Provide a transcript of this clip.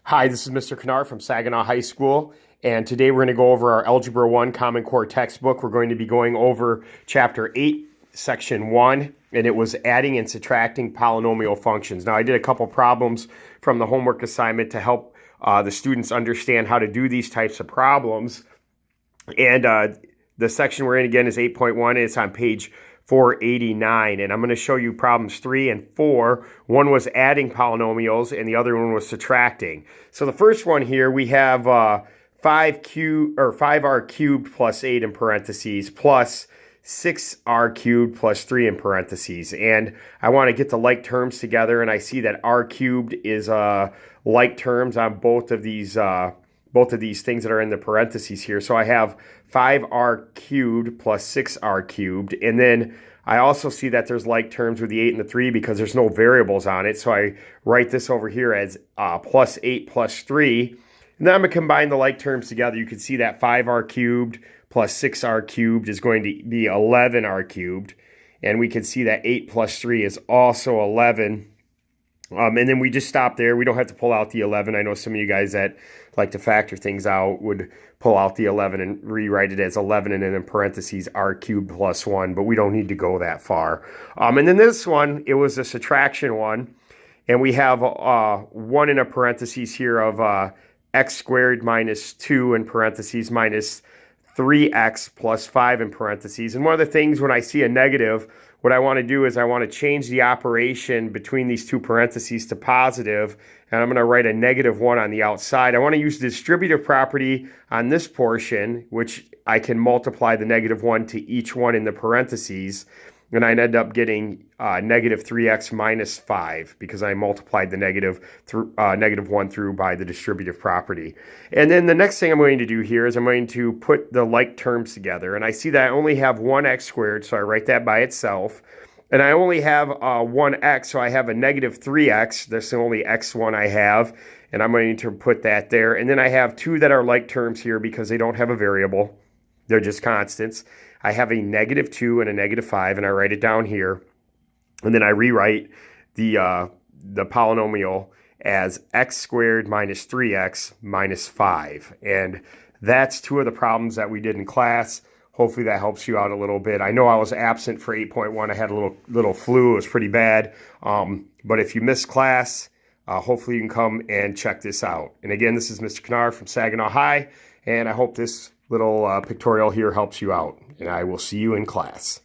Hi, this is Mr. Kennard from Saginaw High School, and today we're going to go over our Algebra 1 Common Core textbook. We're going to be going over Chapter 8, Section 1, and it was adding and subtracting polynomial functions. Now, I did a couple problems from the homework assignment to help the students understand how to do these types of problems. And the section we're in, again, is 8.1, and it's on page 489, and I'm going to show you problems 3 and 4. One was adding polynomials and the other one was subtracting. So the first one here, we have 5r cubed plus 8 in parentheses plus 6r cubed plus 3 in parentheses, and I want to get the like terms together, and I see that r cubed is like terms on both of these things that are in the parentheses here. So I have 5r cubed plus 6r cubed. And then I also see that there's like terms with the 8 and the 3 because there's no variables on it. So I write this over here as plus 8 plus 3. And then I'm going to combine the like terms together. You can see that 5r cubed plus 6r cubed is going to be 11r cubed. And we can see that 8 plus 3 is also 11. And then we just stop there. We don't have to pull out the 11. I know some of you guys that like to factor things out would pull out the 11 and rewrite it as 11 and then in parentheses r cubed plus 1, but we don't need to go that far. And then this one, it was a subtraction one, and we have 1 in a parentheses here of x squared minus 2 in parentheses minus 3x plus 5 in parentheses. And one of the things when I see a negative, what I want to do is I want to change the operation between these two parentheses to positive, and I'm going to write a -1 on the outside. I want to use the distributive property on this portion, which I can multiply the -1 to each one in the parentheses, and I end up getting -3x minus 5 because I multiplied the -1 through by the distributive property. And then the next thing I'm going to do here is I'm going to put the like terms together. And I see that I only have 1x squared, so I write that by itself. And I only have 1x, so I have a -3x. That's the only x1 I have. And I'm going to put that there. And then I have 2 that are like terms here because they don't have a variable. They're just constants. I have a -2 and a -5, and I write it down here. And then I rewrite the polynomial as x squared minus 3x minus 5. And that's 2 of the problems that we did in class. Hopefully that helps you out a little bit. I know I was absent for 8.1. I had a little flu. It was pretty bad. But if you missed class, hopefully you can come and check this out. And again, this is Mr. Kennard from Saginaw High, and I hope this little pictorial here helps you out. And I will see you in class.